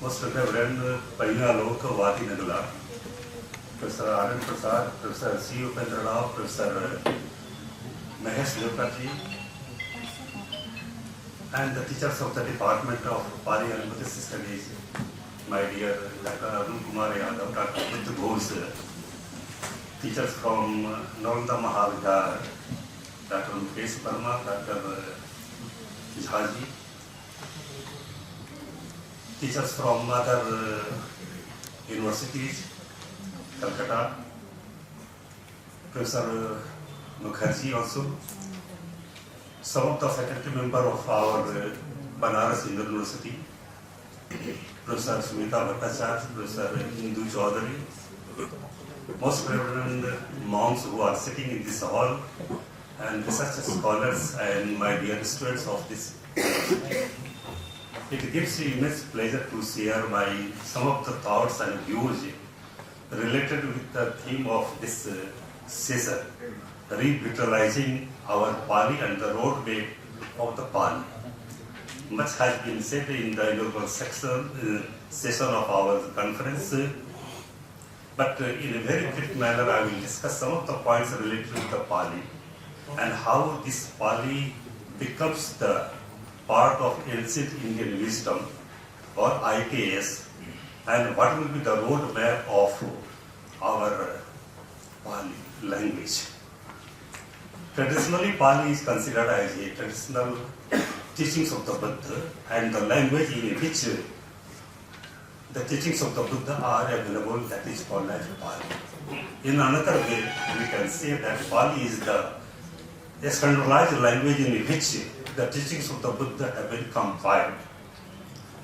Most Reverend Paina Lok Vati Nagala, Professor Anand Prasad, Professor C. Upendra Rao, Professor Mahesh Devkarji, and the teachers of the Department of Pali and Buddhist Studies, my dear Dr. Arun Kumar Yadav, Dr. Buddha Ghosh, teachers from Nalanda Mahavidyalaya, Dr. Mukesh Parma, Dr. Jhaji, teachers from other universities, Calcutta, Professor Mukherjee also, some of the faculty members of our Banaras University, Professor Sumita Bhattacharya, Professor Hindu Chaudhary, most reverend monks who are sitting in this hall, and research scholars and my dear students of this university. It gives me immense pleasure to share some of the thoughts and views related with the theme of this session, revitalizing our Pali and the roadway of the Pali. Much has been said in the inaugural session of our conference, but in a very quick manner I will discuss some of the points related to the Pali and how this Pali becomes the part of ancient Indian wisdom or IKS, and what will be the roadmap of our Pali language. Traditionally, Pali is considered as a traditional teachings of the Buddha and the language in which the teachings of the Buddha are available, that is called as Pali. In another way, we can say that Pali is the standardized language in which the teachings of the Buddha have been compiled.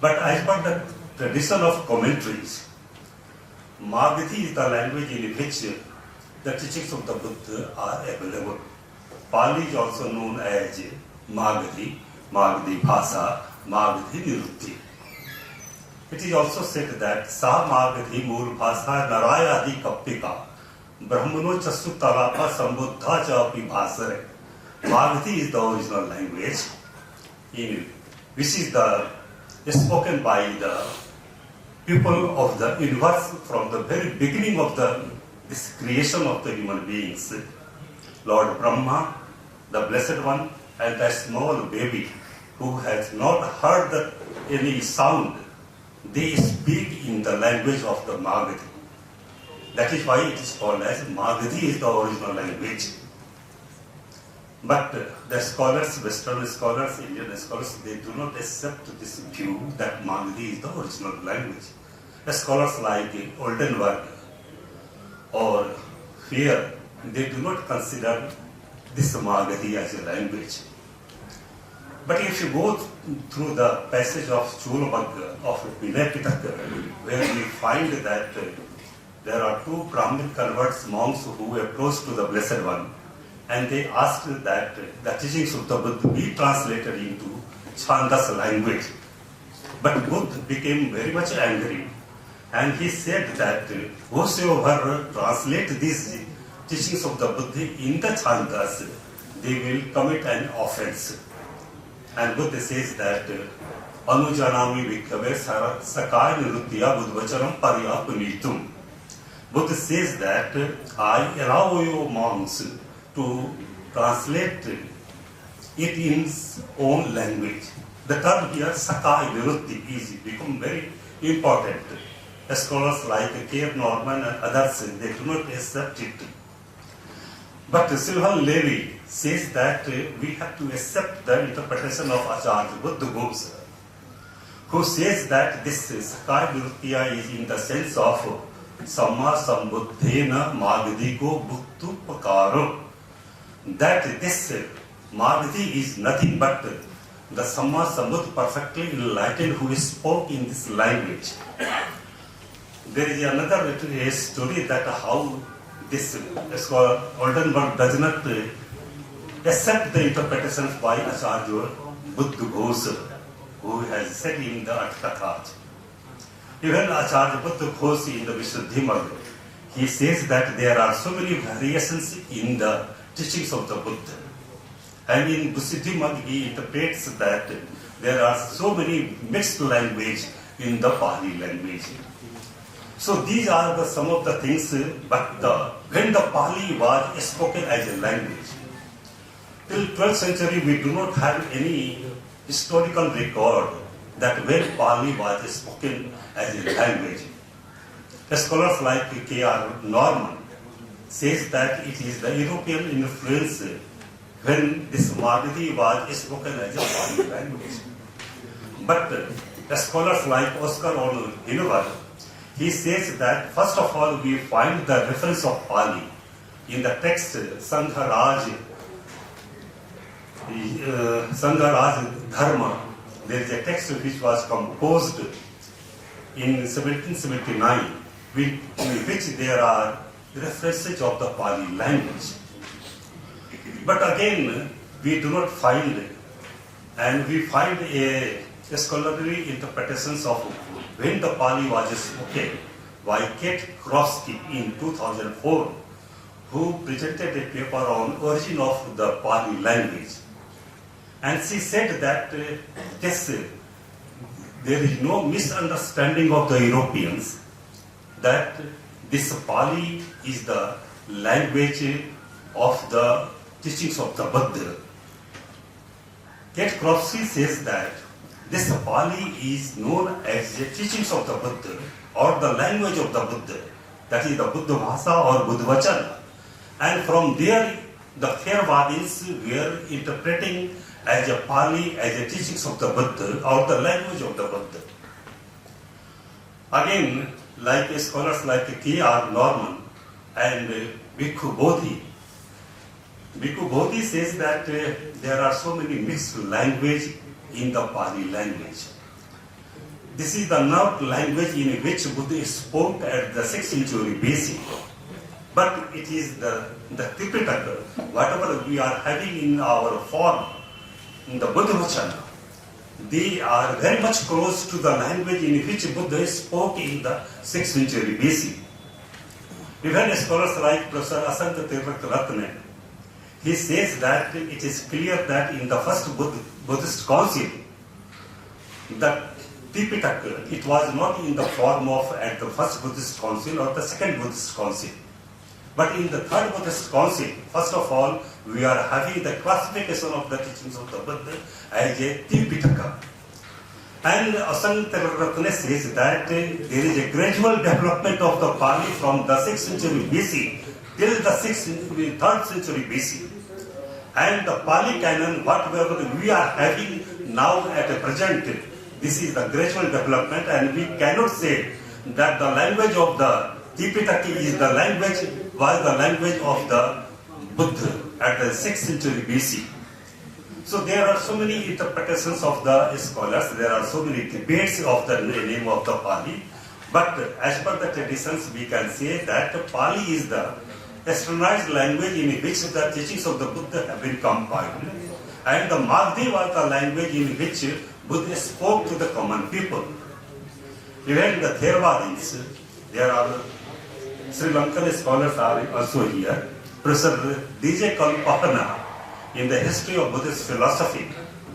But as per the tradition of commentaries, Magathi is the language in which the teachings of the Buddha are available. Pali is also known as Magathi, Magathi Bhasa, Magathi Nirutti. It is also said that Sa Magathi Mool Bhasa Naraya Adi Kappika, Brahmano Chasu Talapa Sambuddha Chapi Bhasare. Magathi is the original language, which is spoken by the people of the universe from the very beginning of this creation of the human beings. Lord Brahma, the Blessed One, and that small baby who has not heard any sound, they speak in the language of the Magathi. That is why it is called as Magathi is the original language. But the scholars, Western scholars, Indian scholars, they do not accept this view that Magathi is the original language. The scholars like Oldenburg or Fear, they do not consider this Magathi as a language. But if you go through the passage of Chulabhagga of Vinay Pitaka, where we find that there are two Brahmin converts monks who approached to the Blessed One, and they asked that the teachings of the Buddha be translated into Chandas language. But Buddha became very much angry, and he said that whosoever translate these teachings of the Buddha in the Chandas, they will commit an offense. And Buddha says that Anujanami Vikkhave Sakai Nirutya Buddhvacharam Paryapunitum. Buddha says that I allow you monks to translate it in its own language. The term here, Sakai Virutti, is become very important. Scholars like K. Norman and others, they do not accept it. But Silvan Levy says that we have to accept the interpretation of Acharya Buddha Ghosh, who says that this Sakai Viruttiya is in the sense of Samma Sambuddhena Magadhiko Bhuttu Pakaro. That this Magathi is nothing but the Samma Sambuddha perfectly enlightened who spoke in this language. There is another story that how this scholar Oldenburg does not accept the interpretations by Acharya Buddha Ghosh, who has said in the Atkathas. Even Acharya Buddha Ghosh in the Visuddhimagga, he says that there are so many variations in the teachings of the Buddha. And in Visuddhimagga, he interprets that there are so many mixed language in the Pali language. So these are some of the things, but when the Pali was spoken as a language, till 12th century we do not have any historical record that when Pali was spoken as a language. Scholars like K.R. Norman says that it is the European influence when this Magadhi was spoken as a Pali language. But scholars like Oscar Oliver, he says that first of all we find the reference of Pali in the text Sangharaj Dharma. There is a text which was composed in 1779 in which there are references of the Pali language. But again, we do not find, and we find a scholarly interpretations of when the Pali was spoken by Kate Krosky in 2004, who presented a paper on origin of the Pali language. And she said that yes, there is no misunderstanding of the Europeans that this Pali is the language of the teachings of the Buddha. Kate Krosky says that this Pali is known as the teachings of the Buddha or the language of the Buddha, that is the Buddha Bhasa or Buddha Vachana. And from there, the Theravadins were interpreting as a Pali as a teachings of the Buddha or the language of the Buddha. Again, like scholars like K.R. Norman and Bhikkhu Bodhi, Bhikkhu Bodhi says that there are so many mixed language in the Pali language. This is the North language in which Buddha spoke at the 6th century BC. But it is the Tipitaka, whatever we are having in our form, in the Buddha Vachana, they are very much close to the language in which Buddha spoke in the 6th century BC. Even scholars like Professor Asanta Tirtharatne, he says that it is clear that in the first Buddhist council, the Tipitaka, it was not in the form of at the first Buddhist council or the second Buddhist council. But in the third Buddhist council, first of all, we are having the classification of the teachings of the Buddha as a Tipitaka. And Asanta Tirtharatne says that there is a gradual development of the Pali from the 6th century BC till the 3rd century BC. And the Pali canon, whatever we are having now at the present, this is the gradual development, and we cannot say that the language of the Tipitaka is the language, was the language of the Buddha at the 6th century BC. So there are so many interpretations of the scholars, there are so many debates of the name of the Pali, but as per the traditions we can say that Pali is the westernized language in which the teachings of the Buddha have been compiled, and the Magadhi was the language in which Buddha spoke to the common people. Even the Theravadins, there are Sri Lankan scholars are also here. Professor D.J. Kalpapana, in the history of Buddhist philosophy,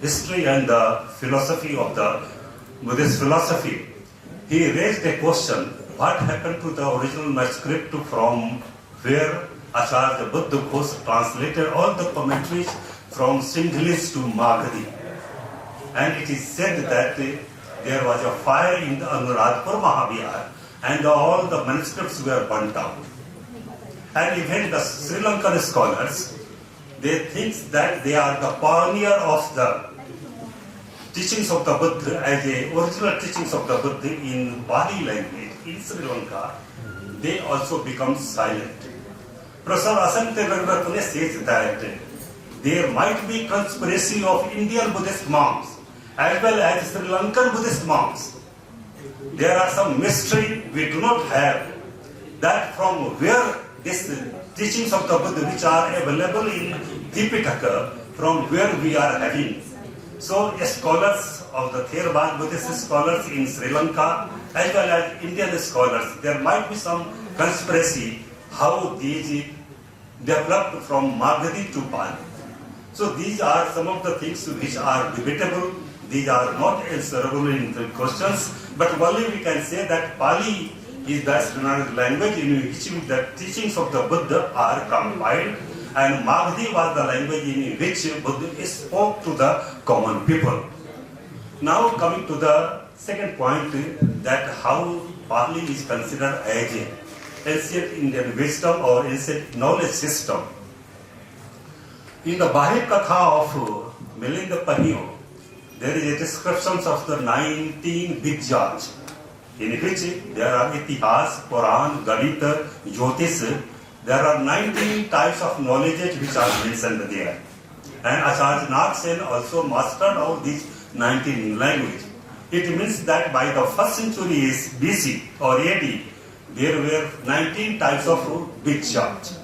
history and the philosophy of the Buddhist philosophy, he raised a question, what happened to the original manuscript from where Acharya Buddha Ghosh translated all the commentaries from Sinhalese to Magadhi. And it is said that there was a fire in the Anuradhapur Mahavihar and all the manuscripts were burnt out. And even the Sri Lankan scholars, they think that they are the pioneer of the teachings of the Buddha as the original teachings of the Buddha in Pali language in Sri Lanka. They also become silent. Professor Asanta Tirtharatne says that there might be conspiracy of Indian Buddhist monks as well as Sri Lankan Buddhist monks. There are some mystery we do not have, that from where these teachings of the Buddha which are available in Tipitaka, from where we are having. So scholars of the Theravada Buddhist scholars in Sri Lanka as well as Indian scholars, there might be some conspiracy how these developed from Magadhi to Pali. So these are some of the things which are debatable, These are not answerable in the questions, but only we can say that Pali is the standard language in which the teachings of the Buddha are compiled, and Magdi was the language in which Buddha spoke to the common people. Now coming to the second point, that how Pali is considered as an ancient Indian wisdom or ancient knowledge system. In the Bahir Katha of Milinda Panio, there is a description of the 19 Vidyas, in which there are Itihas, Quran, Ganita, Jyotish. There are 19 types of knowledge which are mentioned there. And Acharya Nath Sen also mastered all these 19 languages. It means that by the 1st century BC or AD, there were 19 types of Vidyas.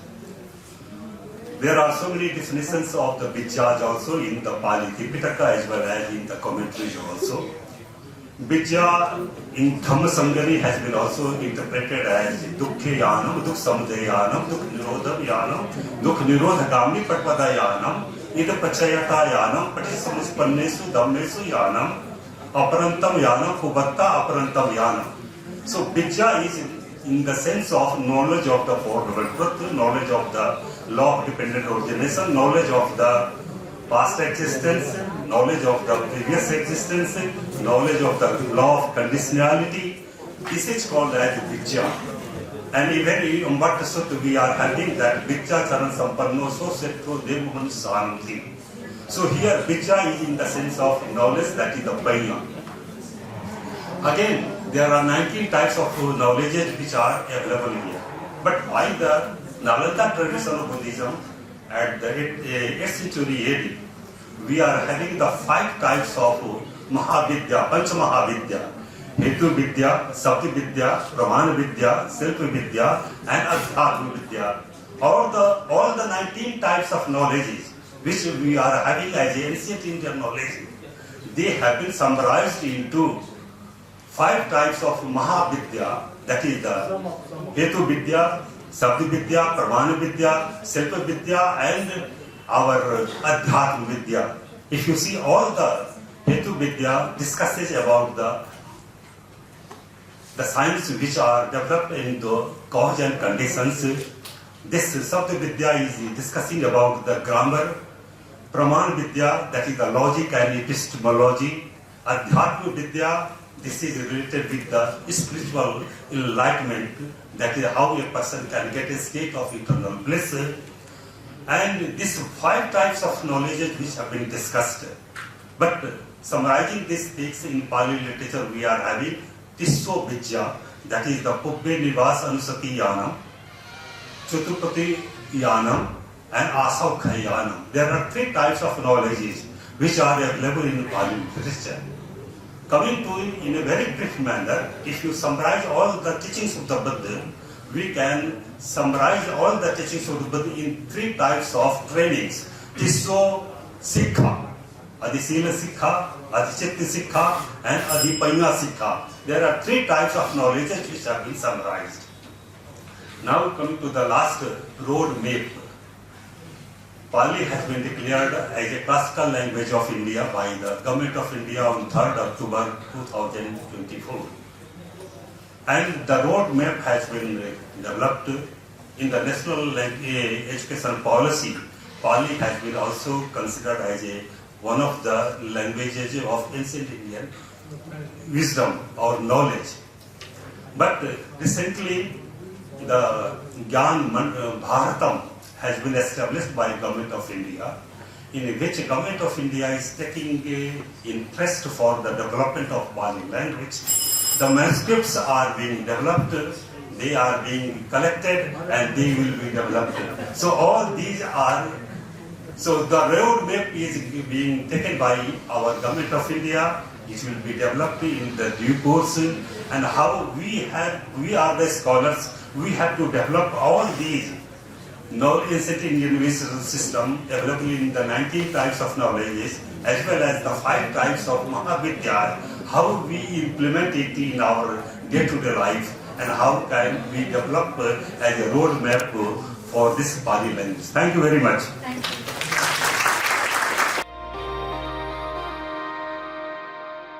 There are so many definitions of the Vidyas also in the Pali Tipitaka as well as in the commentaries also. Vidya in Dhamma Sangani has been also interpreted as Dukkha Yanam, Dukh Samudaya Yanam, Dukh Nirodha Yanam, Dukh Nirodhagami Patpada Yanam, Ida Pachayata Yanam, Patissamuspannesu Dhammesu Yanam, Aparantam Yanam, Pubatta Aparantam Yanam. So Vidya is in the sense of knowledge of the Four Noble Truth, knowledge of the law of dependent origination, knowledge of the past existence, knowledge of the previous existence, knowledge of the law of conditionality. This is called as Vidya. And even in Umbatta Sutta we are having that Vidya Charan Sampanno So Setto Devuhan Santi. So here Vidya is in the sense of knowledge, that is the Panya. Again, there are 19 types of knowledge which are available here. But by the Nalanda tradition of Buddhism, at the 8th century AD, we are having the 5 types of Mahavidya, Pancha Mahavidya, Hetu Vidya, Sabdi Vidya, Pramana Vidya, Silpa Vidya, and Adhyatma Vidya. All the 19 types of knowledges which we are having as ancient Indian knowledge, they have been summarized into 5 types of Mahavidya, that is the Hetu Vidya, Sabdi Vidya, Pramana Vidya, Silpa Vidya, and our Adhyatma Vidya. If you see, all the Hetu Vidya discusses about the science which are developed in the cause and conditions. This Sabdi Vidya is discussing about the grammar. Pramana Vidya, that is the logic and epistemology. Adhyatma Vidya, this is related with the spiritual enlightenment, that is how a person can get a state of eternal bliss. And these 5 types of knowledge which have been discussed. But summarizing these things in Pali literature, we are having Tisso Vidya, that is the Pubbe Nivas Anusati Yanam, Chatupati Yanam, and Asaukha Yanam. There are 3 types of knowledge which are available in Pali literature. Coming to in a very brief manner, if you summarize all the teachings of the Buddha, we can summarize all the teachings of the Buddha in 3 types of trainings. Tisso Sikha, Adisila Sikha, Adichitta Sikha, and Adipanya Sikha. There are 3 types of knowledge which have been summarized. Now coming to the last road map. Pali has been declared as a classical language of India by the Government of India on 3rd October 2024. And the road map has been developed in the national education policy. Pali has been also considered as one of the languages of ancient Indian wisdom or knowledge. But recently, the Gyan Bharatam has been established by Government of India, in which Government of India is taking interest for the development of Pali language. The manuscripts are being developed, they are being collected, and they will be developed. So all these are, so the road map is being taken by our Government of India. It will be developed in the due course, and how we are the scholars, we have to develop all these ancient Indian wisdom system available in the 19 types of knowledge, as well as the 5 types of Mahavidya, how we implement it in our day-to-day life, and how can we develop as a roadmap for this Pali language. Thank you very much. Thank you.